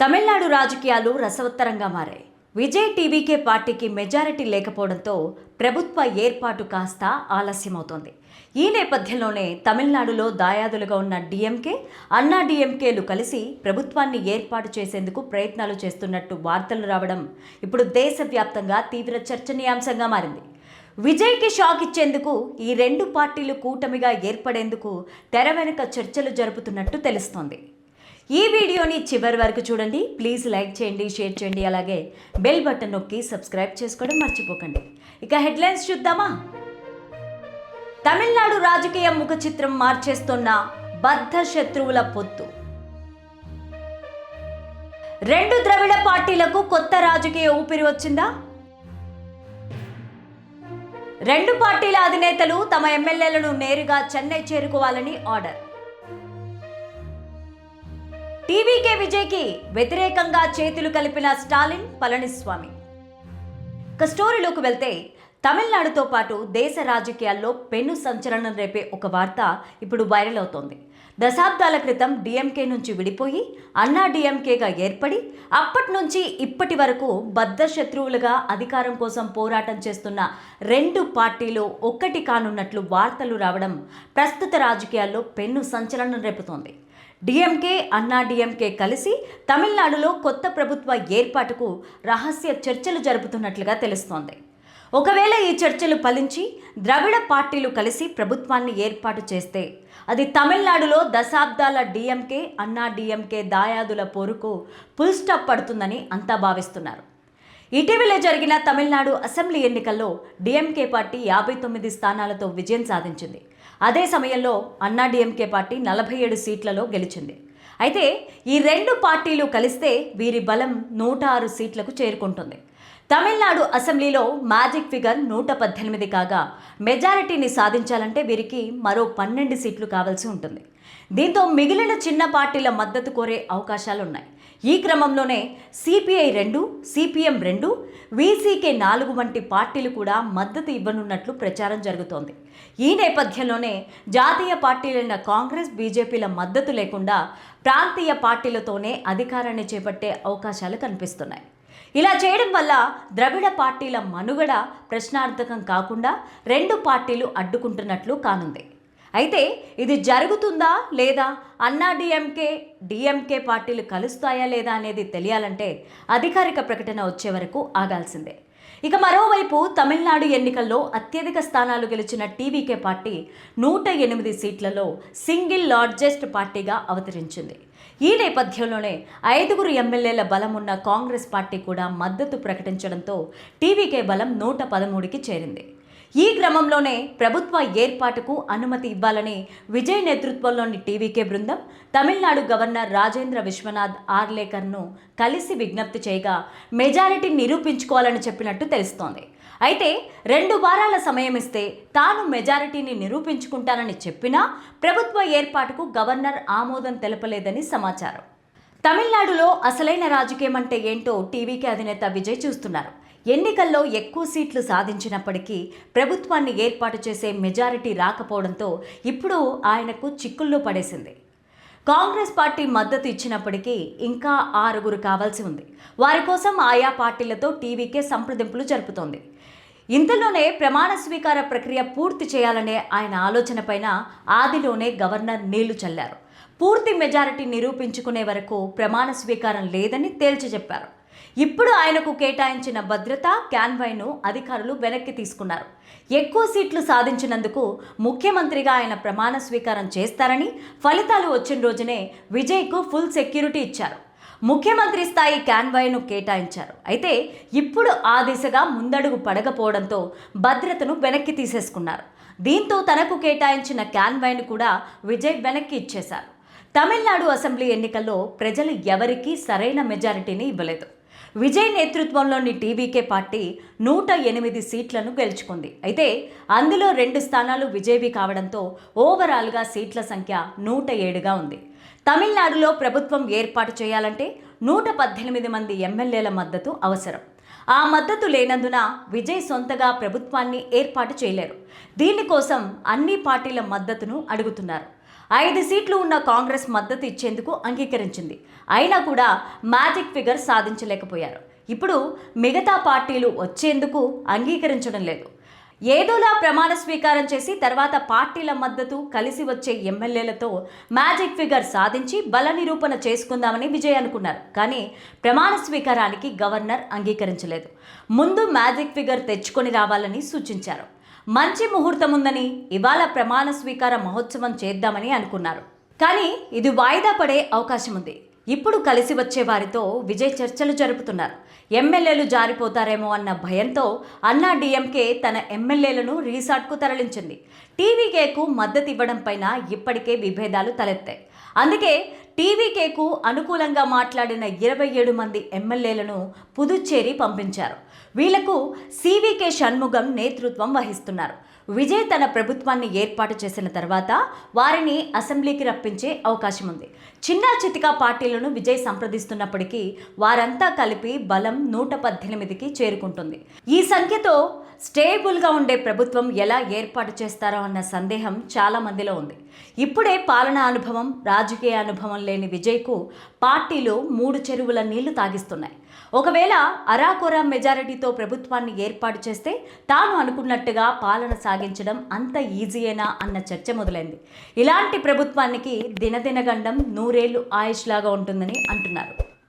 తమిళనాడు రాజకీయాలు రసవత్తరంగా మారాయి. విజయ్ టీవీకే పార్టీకి మెజారిటీ లేకపోవడంతో ప్రభుత్వ ఏర్పాటు కాస్త ఆలస్యమవుతోంది. ఈ నేపథ్యంలోనే తమిళనాడులో దాయాదులుగా ఉన్న డిఎంకే, అన్నా డిఎంకేలు కలిసి ప్రభుత్వాన్ని ఏర్పాటు చేసేందుకు ప్రయత్నాలు చేస్తున్నట్టు వార్తలు రావడం ఇప్పుడు దేశవ్యాప్తంగా తీవ్ర చర్చనీయాంశంగా మారింది. విజయ్కి షాక్ ఇచ్చేందుకు ఈ రెండు పార్టీలు కూటమిగా ఏర్పడేందుకు తెర వెనుక చర్చలు జరుపుతున్నట్టు తెలుస్తోంది. ఈ వీడియోని చివరి వరకు చూడండి. ప్లీజ్ లైక్ చేయండి, షేర్ చేయండి, అలాగే బెల్ బటన్ నొక్కి సబ్స్క్రైబ్ చేసుకోవడం మర్చిపోకండి. ఇక హెడ్లైన్స్ చూద్దామా? తమిళనాడు రాజకీయ ముఖ చిత్రం మార్చేస్తున్న బద్ధ శత్రువుల పొత్తు. రెండు ద్రవిడ పార్టీలకు కొత్త రాజకీయ ఊపిరి వచ్చిందా? రెండు పార్టీల అధినేతలు తమ ఎమ్మెల్యేలను నేరుగా చెన్నై చేరుకోవాలని ఆర్డర్. టీవీకే విజయ్కి వ్యతిరేకంగా చేతులు కలిపిన స్టాలిన్, పళనిస్వామి. ఇక స్టోరీలోకి వెళ్తే తమిళనాడుతో పాటు దేశ రాజకీయాల్లో పెను సంచలనం రేపే ఒక వార్త ఇప్పుడు వైరల్ అవుతోంది. దశాబ్దాల క్రితం డిఎంకే నుంచి విడిపోయి అన్నా డిఎంకేగా ఏర్పడి అప్పటి నుంచి ఇప్పటి వరకు బద్ధ శత్రువులుగా అధికారం కోసం పోరాటం చేస్తున్న రెండు పార్టీలు ఒక్కటి కానున్నట్లు వార్తలు రావడం ప్రస్తుత రాజకీయాల్లో పెను సంచలనం రేపుతోంది. డిఎంకే, అన్నా డిఎంకే కలిసి తమిళనాడులో కొత్త ప్రభుత్వ ఏర్పాటుకు రహస్య చర్చలు జరుపుతున్నట్లుగా తెలుస్తోంది. ఒకవేళ ఈ చర్చలు ఫలించి ద్రవిడ పార్టీలు కలిసి ప్రభుత్వాన్ని ఏర్పాటు చేస్తే అది తమిళనాడులో దశాబ్దాల డిఎంకే, అన్నా డిఎంకే దాయాదుల పోరుకు ఫుల్ స్టాప్ పడుతుందని అంతా భావిస్తున్నారు. ఇటీవలే జరిగిన తమిళనాడు అసెంబ్లీ ఎన్నికల్లో డిఎంకే పార్టీ 59 స్థానాలతో విజయం సాధించింది. అదే సమయంలో అన్నా డిఎంకే పార్టీ 47 సీట్లలో గెలిచింది. అయితే ఈ రెండు పార్టీలు కలిస్తే వీరి బలం 106 సీట్లకు చేరుకుంటుంది. తమిళనాడు అసెంబ్లీలో మ్యాజిక్ ఫిగర్ 118 కాగా మెజారిటీని సాధించాలంటే వీరికి మరో 12 సీట్లు కావాల్సి ఉంటుంది. దీంతో మిగిలిన చిన్న పార్టీల మద్దతు కోరే అవకాశాలున్నాయి. ఈ క్రమంలోనే సిపిఐ 2, సిపిఎం 2, వీసీకే 4 వంటి పార్టీలు కూడా మద్దతు ఇవ్వనున్నట్లు ప్రచారం జరుగుతోంది. ఈ నేపథ్యంలోనే జాతీయ పార్టీలైన కాంగ్రెస్, బీజేపీల మద్దతు లేకుండా ప్రాంతీయ పార్టీలతోనే అధికారాన్ని చేపట్టే అవకాశాలు కనిపిస్తున్నాయి. ఇలా చేయడం వల్ల ద్రవిడ పార్టీల మనుగడ ప్రశ్నార్థకం కాకుండా రెండు పార్టీలు అడ్డుకుంటున్నట్లు కానుంది. అయితే ఇది జరుగుతుందా లేదా, అన్నా డిఎంకే, డిఎంకే పార్టీలు కలుస్తాయా లేదా అనేది తెలియాలంటే అధికారిక ప్రకటన వచ్చే వరకు ఆగాల్సిందే. ఇక మరోవైపు తమిళనాడు ఎన్నికల్లో అత్యధిక స్థానాలు గెలిచిన టీవీకే పార్టీ 108 సీట్లలో సింగిల్ లార్జెస్ట్ పార్టీగా అవతరించింది. ఈ నేపథ్యంలోనే 5 ఎమ్మెల్యేల బలం ఉన్న కాంగ్రెస్ పార్టీ కూడా మద్దతు ప్రకటించడంతో టీవీకే బలం 113కి చేరింది. ఈ క్రమంలోనే ప్రభుత్వ ఏర్పాటుకు అనుమతి ఇవ్వాలని విజయ్ నేతృత్వంలోని టీవీకే బృందం తమిళనాడు గవర్నర్ రాజేంద్ర విశ్వనాథ్ ఆర్లేకర్ను కలిసి విజ్ఞప్తి చేయగా మెజారిటీ నిరూపించుకోవాలని చెప్పినట్టు తెలుస్తోంది. అయితే 2 వారాల సమయం ఇస్తే తాను మెజారిటీని నిరూపించుకుంటానని చెప్పినా ప్రభుత్వ ఏర్పాటుకు గవర్నర్ ఆమోదం తెలపలేదని సమాచారం. తమిళనాడులో అసలైన రాజకీయం అంటే ఏంటో టీవీకే అధినేత విజయ్ చూస్తున్నారు. ఎన్నికల్లో ఎక్కువ సీట్లు సాధించినప్పటికీ ప్రభుత్వాన్ని ఏర్పాటు చేసే మెజారిటీ రాకపోవడంతో ఇప్పుడు ఆయనకు చిక్కుల్లో పడేసింది. కాంగ్రెస్ పార్టీ మద్దతు ఇచ్చినప్పటికీ ఇంకా 6 కావాల్సి ఉంది. వారి కోసం ఆయా పార్టీలతో టీవీకే సంప్రదింపులు జరుపుతోంది. ఇంతలోనే ప్రమాణ స్వీకార ప్రక్రియ పూర్తి చేయాలనే ఆయన ఆలోచనపైన ఆదిలోనే గవర్నర్ నీళ్లు చల్లారు. పూర్తి మెజారిటీ నిరూపించుకునే వరకు ప్రమాణ స్వీకారం లేదని తేల్చి చెప్పారు. ఇప్పుడు ఆయనకు కేటాయించిన భద్రతా కాన్వాయ్ను అధికారులు వెనక్కి తీసుకున్నారు. ఎక్కువ సీట్లు సాధించినందుకు ముఖ్యమంత్రిగా ఆయన ప్రమాణ స్వీకారం చేస్తారని, ఫలితాలు వచ్చిన రోజునే విజయ్కు ఫుల్ సెక్యూరిటీ ఇచ్చారు. ముఖ్యమంత్రి స్థాయి కాన్వాయ్ను కేటాయించారు. అయితే ఇప్పుడు ఆ దిశగా ముందడుగు పడకపోవడంతో భద్రతను వెనక్కి తీసేసుకున్నారు. దీంతో తనకు కేటాయించిన కాన్వాయ్ను కూడా విజయ్ వెనక్కి ఇచ్చేశారు. తమిళనాడు అసెంబ్లీ ఎన్నికల్లో ప్రజలు ఎవరికీ సరైన మెజారిటీని ఇవ్వలేదు. విజయ్ నేతృత్వంలోని టీవీకే పార్టీ 108 సీట్లను గెలుచుకుంది. అయితే అందులో 2 స్థానాలు విజయ్వి కావడంతో ఓవరాల్గా సీట్ల సంఖ్య 107గా ఉంది. తమిళనాడులో ప్రభుత్వం ఏర్పాటు చేయాలంటే 118 మంది ఎమ్మెల్యేల మద్దతు అవసరం. ఆ మద్దతు లేనందున విజయ్ సొంతగా ప్రభుత్వాన్ని ఏర్పాటు చేయలేరు. దీనికోసం అన్ని పార్టీల మద్దతును అడుగుతున్నారు. 5 సీట్లు ఉన్న కాంగ్రెస్ మద్దతు ఇచ్చేందుకు అంగీకరించింది. అయినా కూడా మ్యాజిక్ ఫిగర్ సాధించలేకపోయారు. ఇప్పుడు మిగతా పార్టీలు వచ్చేందుకు అంగీకరించడం లేదు. ఏదోలా ప్రమాణ స్వీకారం చేసి తర్వాత పార్టీల మద్దతు కలిసి వచ్చే ఎమ్మెల్యేలతో మ్యాజిక్ ఫిగర్ సాధించి బల నిరూపణ చేసుకుందామని విజయ్ అనుకున్నారు. కానీ ప్రమాణ స్వీకారానికి గవర్నర్ అంగీకరించలేదు. ముందు మ్యాజిక్ ఫిగర్ తెచ్చుకొని రావాలని సూచించారు. మంచి ముహూర్తం ఉందని ఇవాళ ప్రమాణ స్వీకార మహోత్సవం చేద్దామని అనుకున్నారు. కానీ ఇది వాయిదా పడే అవకాశం ఉంది. ఇప్పుడు కలిసి వచ్చే వారితో విజయ్ చర్చలు జరుపుతున్నారు. ఎమ్మెల్యేలు జారిపోతారేమో అన్న భయంతో అన్నా డీఎంకే తన ఎమ్మెల్యేలను రిసార్ట్కు తరలించింది. టీవీకేకు మద్దతు ఇవ్వడం పైన ఇప్పటికే విభేదాలు తలెత్తాయి. అందుకే టీవీకేకు అనుకూలంగా మాట్లాడిన 27 మంది ఎమ్మెల్యేలను పుదుచ్చేరి పంపించారు. వీళ్లకు సివికే షణ్ముగం నేతృత్వం వహిస్తున్నారు. విజయ్ తన ప్రభుత్వాన్ని ఏర్పాటు చేసిన తర్వాత వారిని అసెంబ్లీకి రప్పించే అవకాశం ఉంది. చిన్నా చితికా పార్టీలను విజయ్ సంప్రదిస్తున్నప్పటికీ వారంతా కలిపి బలం 118కి చేరుకుంటుంది. ఈ సంఖ్యతో స్టేబుల్గా ఉండే ప్రభుత్వం ఎలా ఏర్పాటు చేస్తారో అన్న సందేహం చాలా మందిలో ఉంది. ఇప్పుడే పాలనా అనుభవం, రాజకీయ అనుభవం లేని విజయ్కు పార్టీలు 3 చెరువుల నీళ్లు తాగిస్తున్నాయి. ఒకవేళ అరాకొరా మెజారిటీతో ప్రభుత్వాన్ని ఏర్పాటు చేస్తే తాను అనుకున్నట్టుగా పాలన సాగించడం అంత ఈజీయేనా అన్న చర్చ మొదలైంది. ఇలాంటి ప్రభుత్వానికి దినదినగండం 100 ఏళ్లు ఆయుష్ లాగా ఉంటుందని అంటున్నారు.